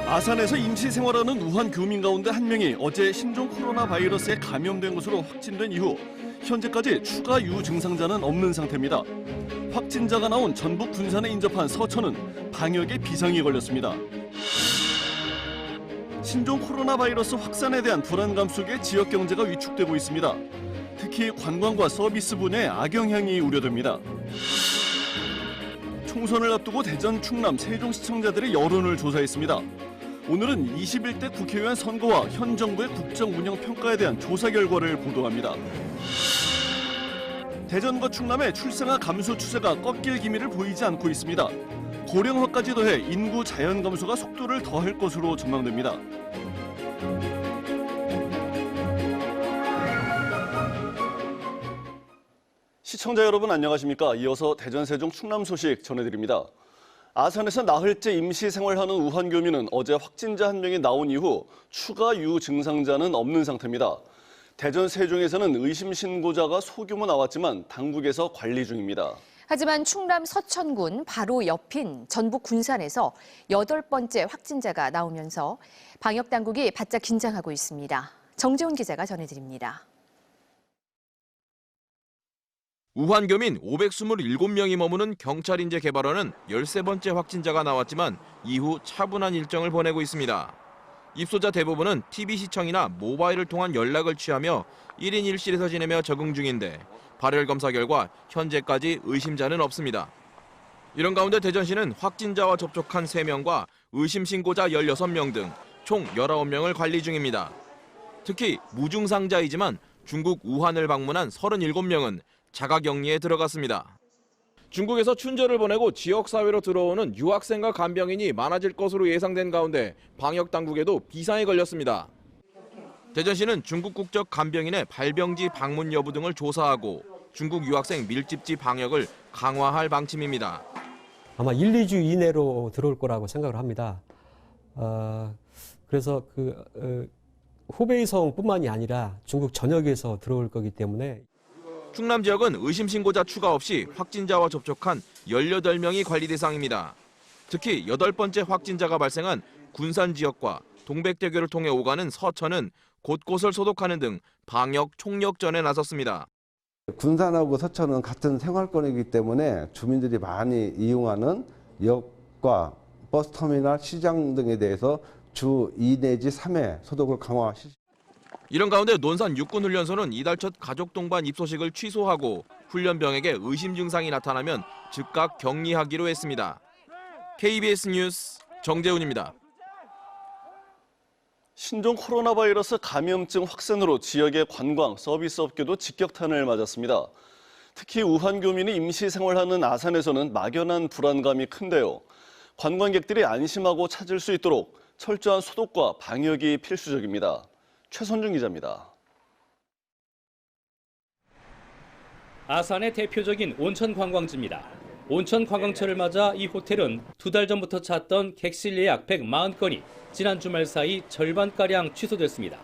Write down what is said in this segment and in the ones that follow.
아산에서 임시 생활하는 우한 교민 가운데 한 명이 어제 신종 코로나 바이러스에 감염된 것으로 확진된 이후 현재까지 추가 유증상자는 없는 상태입니다. 확진자가 나온 전북 군산에 인접한 서천은 방역에 비상이 걸렸습니다. 신종 코로나 바이러스 확산에 대한 불안감 속에 지역 경제가 위축되고 있습니다. 특히 관광과 서비스 분야에 악영향이 우려됩니다. 총선을 앞두고 대전, 충남, 세종 시청자들의 여론을 조사했습니다. 오늘은 21대 국회의원 선거와 현 정부의 국정 운영 평가에 대한 조사 결과를 보도합니다. 대전과 충남의 출생아 감소 추세가 꺾일 기미를 보이지 않고 있습니다. 고령화까지 더해 인구 자연 감소가 속도를 더할 것으로 전망됩니다. 시청자 여러분 안녕하십니까? 이어서 대전, 세종, 충남 소식 전해드립니다. 아산에서 나흘째 임시 생활하는 우한 교민은 어제 확진자 한 명이 나온 이후 추가 유증상자는 없는 상태입니다. 대전, 세종에서는 의심 신고자가 소규모 나왔지만 당국에서 관리 중입니다. 하지만 충남 서천군 바로 옆인 전북 군산에서 8번째 확진자가 나오면서 방역당국이 바짝 긴장하고 있습니다. 정재훈 기자가 전해드립니다. 우한 교민 527명이 머무는 경찰인재 개발원은 13번째 확진자가 나왔지만 이후 차분한 일정을 보내고 있습니다. 입소자 대부분은 TV 시청이나 모바일을 통한 연락을 취하며 1인 1실에서 지내며 적응 중인데 발열 검사 결과 현재까지 의심자는 없습니다. 이런 가운데 대전시는 확진자와 접촉한 3명과 의심 신고자 16명 등 총 19명을 관리 중입니다. 특히 무증상자이지만 중국 우한을 방문한 37명은 자가격리에 들어갔습니다. 중국에서 춘절을 보내고 지역사회로 들어오는 유학생과 간병인이 많아질 것으로 예상된 가운데 방역당국에도 비상이 걸렸습니다. 대전시는 중국 국적 간병인의 발병지 방문 여부 등을 조사하고 중국 유학생 밀집지 방역을 강화할 방침입니다. 아마 1, 2주 이내로 들어올 거라고 생각을 합니다. 그래서 후베이성뿐만이 아니라 중국 전역에서 들어올 거기 때문에 충남 지역은 의심 신고자 추가 없이 확진자와 접촉한 18명이 관리 대상입니다. 특히 8번째 확진자가 발생한 군산 지역과 동백대교를 통해 오가는 서천은 곳곳을 소독하는 등 방역 총력전에 나섰습니다. 군산하고 서천은 같은 생활권이기 때문에 주민들이 많이 이용하는 역과 버스터미널, 시장 등에 대해서 주 2 내지 3회 소독을 강화 실시. 이런 가운데 논산 육군훈련소는 이달 첫 가족 동반 입소식을 취소하고 훈련병에게 의심 증상이 나타나면 즉각 격리하기로 했습니다. KBS 뉴스 정재훈입니다. 신종 코로나 바이러스 감염증 확산으로 지역의 관광, 서비스 업계도 직격탄을 맞았습니다. 특히 우한 교민이 임시 생활하는 아산에서는 막연한 불안감이 큰데요. 관광객들이 안심하고 찾을 수 있도록 철저한 소독과 방역이 필수적입니다. 최선중 기자입니다. 아산의 대표적인 온천 관광지입니다. 온천 관광철을 맞아 이 호텔은 2달 전부터 찼던 객실 예약 140건이 지난 주말 사이 절반가량 취소됐습니다.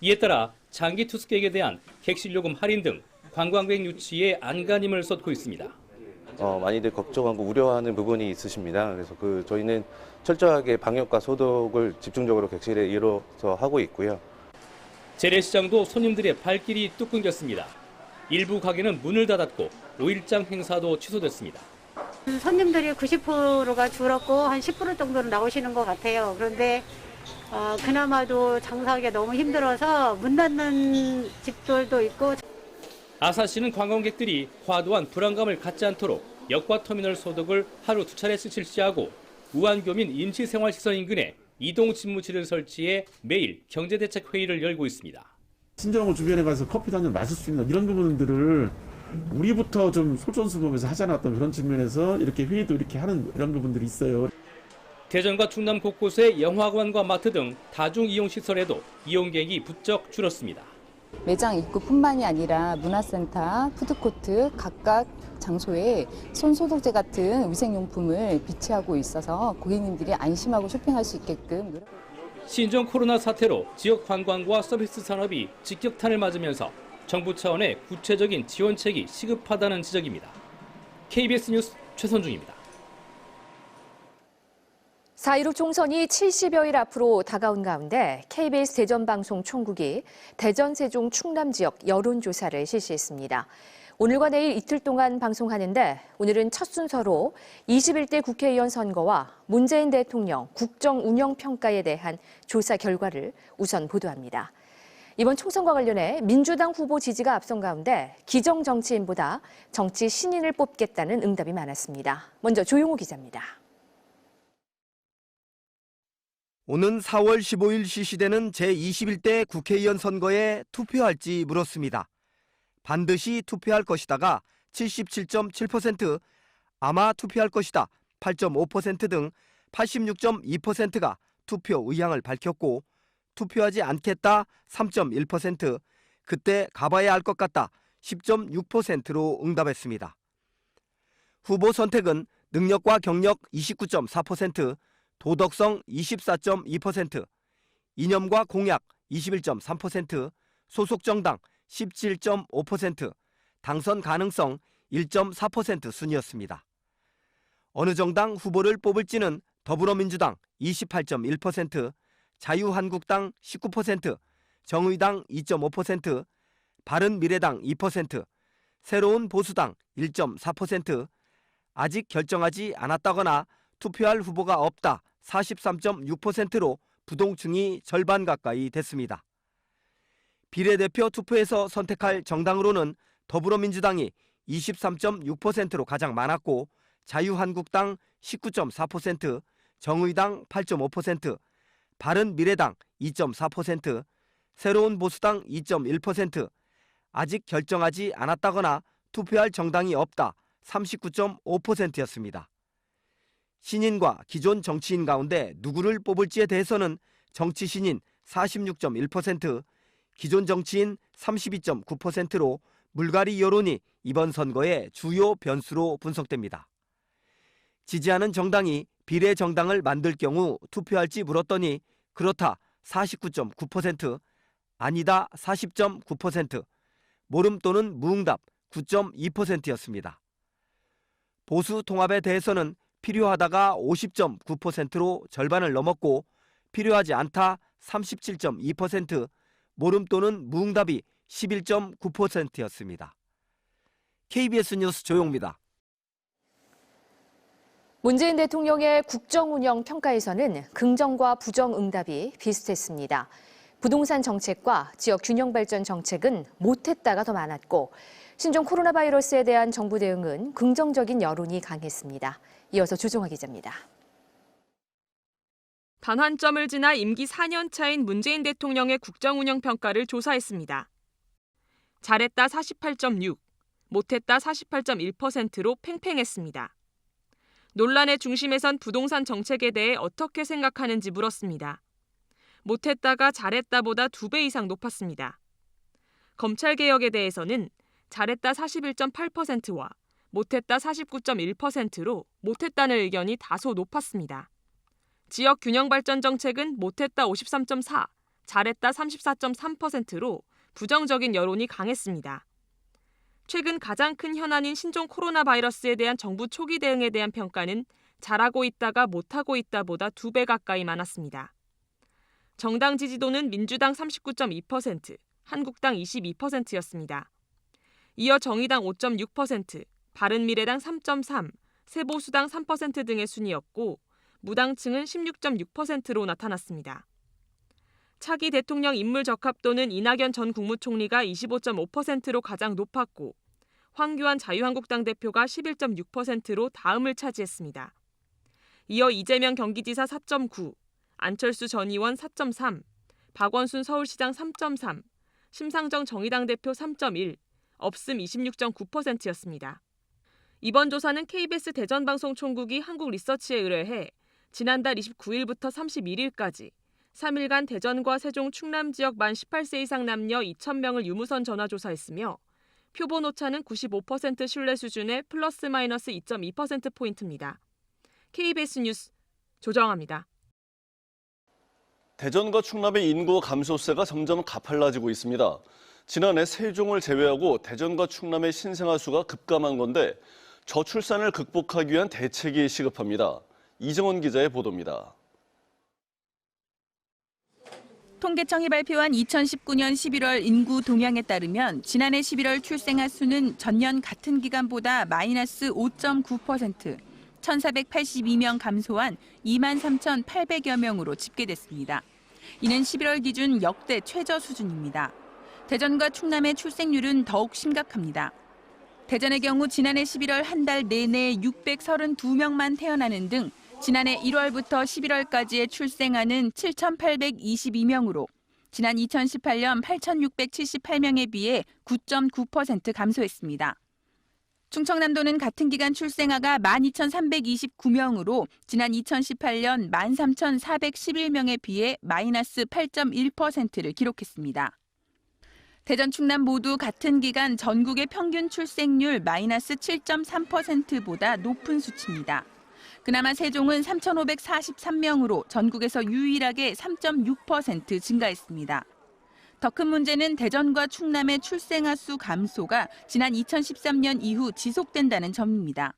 이에 따라 장기 투숙객에 대한 객실 요금 할인 등 관광객 유치에 안간힘을 쏟고 있습니다. 많이들 걱정하고 우려하는 부분이 있으십니다. 그래서 저희는 철저하게 방역과 소독을 집중적으로 객실에 이뤄서 하고 있고요. 재래시장도 손님들의 발길이 뚝 끊겼습니다. 일부 가게는 문을 닫았고 5일장 행사도 취소됐습니다. 손님들이 90%가 줄었고 한 10% 정도는 나오시는 것 같아요. 그런데 그나마도 장사하기가 너무 힘들어서 문 닫는 집들도 있고. 아산시는 관광객들이 과도한 불안감을 갖지 않도록 역과 터미널 소독을 하루 2차례씩 실시하고 우한교민 임시생활시설 인근에 이동 집무실을 설치해 매일 경제대책회의를 열고 있습니다. 친정을 주변에 가서 커피도 한 잔 마실 수 있는 이런 부분들을 우리부터 좀 솔선수범해서 하자놨던 그런 측면에서 이렇게 회의도 이렇게 하는 이런 부분들이 있어요. 대전과 충남 곳곳의 영화관과 마트 등 다중이용시설에도 이용객이 부쩍 줄었습니다. 매장 입구뿐만이 아니라 문화센터, 푸드코트 각각 장소에 손소독제 같은 위생용품을 비치하고 있어서 고객님들이 안심하고 쇼핑할 수 있게끔. 신종 코로나 사태로 지역 관광과 서비스 산업이 직격탄을 맞으면서 정부 차원의 구체적인 지원책이 시급하다는 지적입니다. KBS 뉴스 최선중입니다. 4.16 총선이 70여일 앞으로 다가온 가운데 KBS 대전방송 총국이 대전, 세종, 충남 지역 여론조사를 실시했습니다. 오늘과 내일 이틀 동안 방송하는데 오늘은 첫 순서로 21대 국회의원 선거와 문재인 대통령 국정 운영 평가에 대한 조사 결과를 우선 보도합니다. 이번 총선과 관련해 민주당 후보 지지가 앞선 가운데 기성 정치인보다 정치 신인을 뽑겠다는 응답이 많았습니다. 먼저 조용호 기자입니다. 오는 4월 15일 실시되는 제21대 국회의원 선거에 투표할지 물었습니다. 반드시 투표할 것이다가 77.7%, 아마 투표할 것이다 8.5% 등 86.2%가 투표 의향을 밝혔고 투표하지 않겠다 3.1%, 그때 가봐야 할 것 같다 10.6%로 응답했습니다. 후보 선택은 능력과 경력 29.4%, 도덕성 24.2%, 이념과 공약 21.3%, 소속 정당 17.5%, 당선 가능성 1.4% 순이었습니다. 어느 정당 후보를 뽑을지는 더불어민주당 28.1%, 자유한국당 19%, 정의당 2.5%, 바른미래당 2%, 새로운 보수당 1.4%, 아직 결정하지 않았다거나 투표할 후보가 없다 43.6%로 부동층이 절반 가까이 됐습니다. 비례대표 투표에서 선택할 정당으로는 더불어민주당이 23.6%로 가장 많았고 자유한국당 19.4%, 정의당 8.5%, 바른미래당 2.4%, 새로운 보수당 2.1%, 아직 결정하지 않았다거나 투표할 정당이 없다 39.5%였습니다. 신인과 기존 정치인 가운데 누구를 뽑을지에 대해서는 정치 신인 46.1%, 기존 정치인 32.9%로 물갈이 여론이 이번 선거의 주요 변수로 분석됩니다. 지지하는 정당이 비례 정당을 만들 경우 투표할지 물었더니 그렇다 49.9%, 아니다 40.9%, 모름 또는 무응답 9.2%였습니다. 보수 통합에 대해서는 필요하다가 50.9%로 절반을 넘었고 필요하지 않다 37.2%, 모름 또는 무응답이 11.9%였습니다. KBS 뉴스 조용입니다. 문재인 대통령의 국정 운영 평가에서는 긍정과 부정 응답이 비슷했습니다. 부동산 정책과 지역 균형 발전 정책은 못했다가 더 많았고 신종 코로나 바이러스에 대한 정부 대응은 긍정적인 여론이 강했습니다. 이어서 조정화 기자입니다. 단환점을 지나 임기 4년 차인 문재인 대통령의 국정 운영 평가를 조사했습니다. 잘했다 48.6, 못했다 48.1%로 팽팽했습니다. 논란의 중심에 선 부동산 정책에 대해 어떻게 생각하는지 물었습니다. 못했다가 잘했다보다 2배 이상 높았습니다. 검찰개혁에 대해서는 잘했다 41.8%와 못했다 49.1%로 못했다는 의견이 다소 높았습니다. 지역 균형 발전 정책은 못했다 53.4, 잘했다 34.3%로 부정적인 여론이 강했습니다. 최근 가장 큰 현안인 신종 코로나 바이러스에 대한 정부 초기 대응에 대한 평가는 잘하고 있다가 못하고 있다보다 2배 가까이 많았습니다. 정당 지지도는 민주당 39.2%, 한국당 22%였습니다. 이어 정의당 5.6%, 바른미래당 3.3%, 새보수당 3% 등의 순이었고 무당층은 16.6%로 나타났습니다. 차기 대통령 인물 적합도는 이낙연 전 국무총리가 25.5%로 가장 높았고 황교안 자유한국당 대표가 11.6%로 다음을 차지했습니다. 이어 이재명 경기지사 4.9, 안철수 전 의원 4.3, 박원순 서울시장 3.3, 심상정 정의당 대표 3.1, 없음 26.9%였습니다. 이번 조사는 KBS 대전방송 총국이 한국리서치에 의뢰해 지난달 29일부터 31일까지 3일간 대전과 세종, 충남 지역 만 18세 이상 남녀 2,000명을 유무선 전화조사했으며 표본 오차는 95% 신뢰 수준의 플러스 마이너스 2.2%포인트입니다. KBS 뉴스 조정아입니다. 대전과 충남의 인구 감소세가 점점 가팔라지고 있습니다. 지난해 세종을 제외하고 대전과 충남의 신생아 수가 급감한 건데 저출산을 극복하기 위한 대책이 시급합니다. 이정원 기자의 보도입니다. 통계청이 발표한 2019년 11월 인구 동향에 따르면 지난해 11월 출생아 수는 전년 같은 기간보다 마이너스 5.9%, 1,482명 감소한 23,800여 명으로 집계됐습니다. 이는 11월 기준 역대 최저 수준입니다. 대전과 충남의 출생률은 더욱 심각합니다. 대전의 경우 지난해 11월 한 달 내내 632명만 태어나는 등 지난해 1월부터 11월까지의 출생아는 7,822명으로 지난 2018년 8,678명에 비해 9.9% 감소했습니다. 충청남도는 같은 기간 출생아가 12,329명으로 지난 2018년 13,411명에 비해 마이너스 8.1%를 기록했습니다. 대전, 충남 모두 같은 기간 전국의 평균 출생률 마이너스 7.3%보다 높은 수치입니다. 그나마 세종은 3,543명으로 전국에서 유일하게 3.6% 증가했습니다. 더 큰 문제는 대전과 충남의 출생아 수 감소가 지난 2013년 이후 지속된다는 점입니다.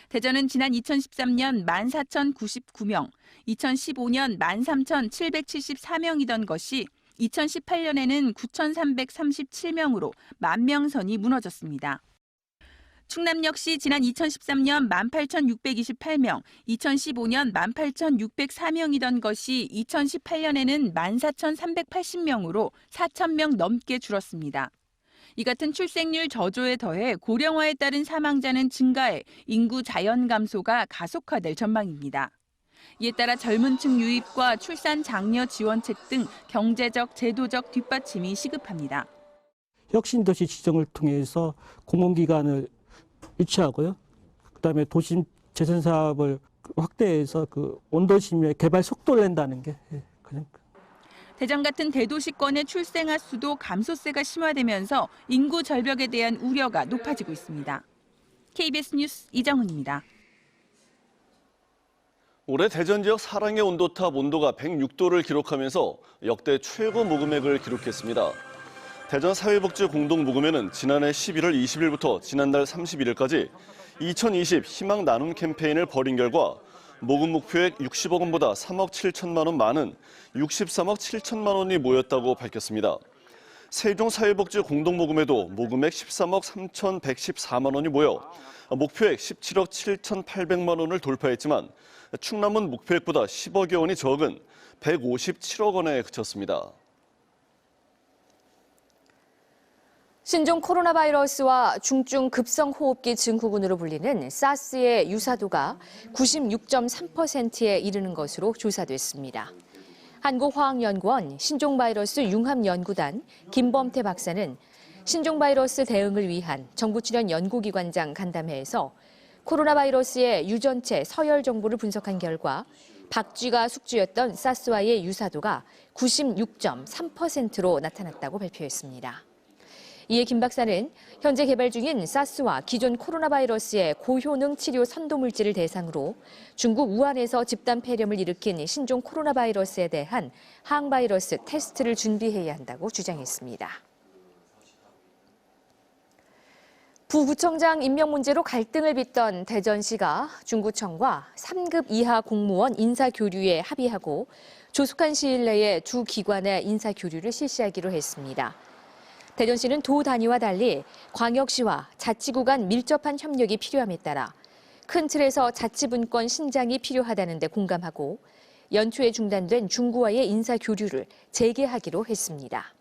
대전은 지난 2013년 14,099명, 2015년 13,774명이던 것이 2018년에는 9,337명으로 10,000명 선이 무너졌습니다. 충남 역시 지난 2013년 18,628명, 2015년 18,604명이던 것이 2018년에는 14,380명으로 4,000명 넘게 줄었습니다. 이 같은 출생률 저조에 더해 고령화에 따른 사망자는 증가해 인구 자연 감소가 가속화될 전망입니다. 이에 따라 젊은 층 유입과 출산 장려 지원책 등 경제적, 제도적 뒷받침이 시급합니다. 혁신도시 지정을 통해서 공공기관을 유치하고요. 그다음에 도심 재생 사업을 확대해서 그 원도심의 개발 속도를 낸다는 게 그냥. 대전 같은 대도시권의 출생아 수도 감소세가 심화되면서 인구 절벽에 대한 우려가 높아지고 있습니다. KBS 뉴스 이정훈입니다. 올해 대전 지역 사랑의 온도탑 온도가 106도를 기록하면서 역대 최고 모금액을 기록했습니다. 대전 사회복지공동모금회는 지난해 11월 20일부터 지난달 31일까지 2020 희망 나눔 캠페인을 벌인 결과 모금 목표액 60억 원보다 3억 7천만 원 많은 63억 7천만 원이 모였다고 밝혔습니다. 세종사회복지공동모금회도 모금액 13억 3,114만 원이 모여 목표액 17억 7,800만 원을 돌파했지만 충남은 목표액보다 10억여 원이 적은 157억 원에 그쳤습니다. 신종 코로나 바이러스와 중증 급성호흡기 증후군으로 불리는 사스의 유사도가 96.3%에 이르는 것으로 조사됐습니다. 한국화학연구원 신종바이러스 융합연구단 김범태 박사는 신종바이러스 대응을 위한 정부 출연 연구기관장 간담회에서 코로나 바이러스의 유전체 서열 정보를 분석한 결과 박쥐가 숙주였던 사스와의 유사도가 96.3%로 나타났다고 발표했습니다. 이에 김 박사는 현재 개발 중인 사스와 기존 코로나 바이러스의 고효능 치료 선도물질을 대상으로 중국 우한에서 집단 폐렴을 일으킨 신종 코로나 바이러스에 대한 항바이러스 테스트를 준비해야 한다고 주장했습니다. 부구청장 임명 문제로 갈등을 빚던 대전시가 중구청과 3급 이하 공무원 인사교류에 합의하고 조속한 시일 내에 두 기관의 인사교류를 실시하기로 했습니다. 대전시는 도 단위와 달리 광역시와 자치구 간 밀접한 협력이 필요함에 따라 큰 틀에서 자치분권 신장이 필요하다는 데 공감하고 연초에 중단된 중구와의 인사교류를 재개하기로 했습니다.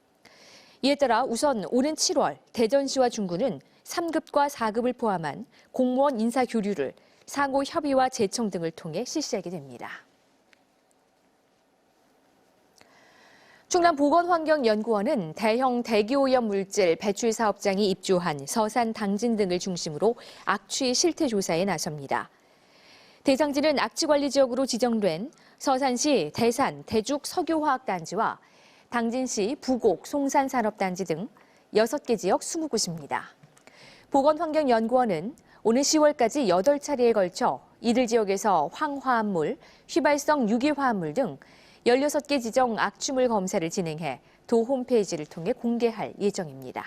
이에 따라 우선 오는 7월 대전시와 중구는 3급과 4급을 포함한 공무원 인사교류를 상호 협의와 제청 등을 통해 실시하게 됩니다. 충남보건환경연구원은 대형 대기오염 물질 배출 사업장이 입주한 서산 당진 등을 중심으로 악취 실태 조사에 나섭니다. 대상지는 악취관리지역으로 지정된 서산시 대산 대죽 석유화학단지와 당진시 부곡 송산산업단지 등 6개 지역 20곳입니다. 보건환경연구원은 오는 10월까지 8차례에 걸쳐 이들 지역에서 황화합물, 휘발성 유기화합물 등 16개 지정 악취물 검사를 진행해 도 홈페이지를 통해 공개할 예정입니다.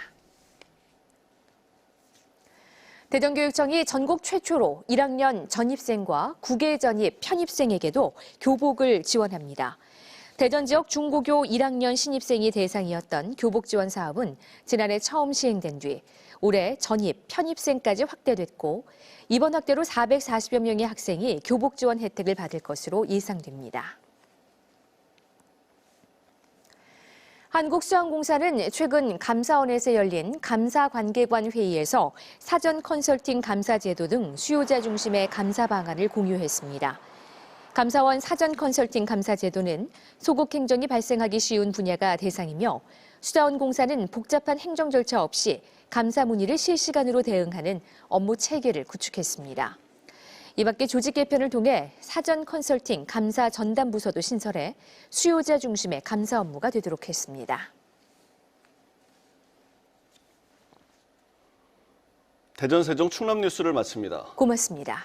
대전교육청이 전국 최초로 1학년 전입생과 국외 전입 편입생에게도 교복을 지원합니다. 대전 지역 중고교 1학년 신입생이 대상이었던 교복 지원 사업은 지난해 처음 시행된 뒤 올해 전입, 편입생까지 확대됐고 이번 확대로 440여 명의 학생이 교복 지원 혜택을 받을 것으로 예상됩니다. 한국수항공사는 최근 감사원에서 열린 감사관계관 회의에서 사전 컨설팅 감사 제도 등 수요자 중심의 감사 방안을 공유했습니다. 감사원 사전 컨설팅 감사 제도는 소극 행정이 발생하기 쉬운 분야가 대상이며 수자원공사는 복잡한 행정 절차 없이 감사 문의를 실시간으로 대응하는 업무 체계를 구축했습니다. 이 밖에 조직 개편을 통해 사전 컨설팅 감사 전담 부서도 신설해 수요자 중심의 감사 업무가 되도록 했습니다. 대전 세종 충남 뉴스를 마칩니다. 고맙습니다.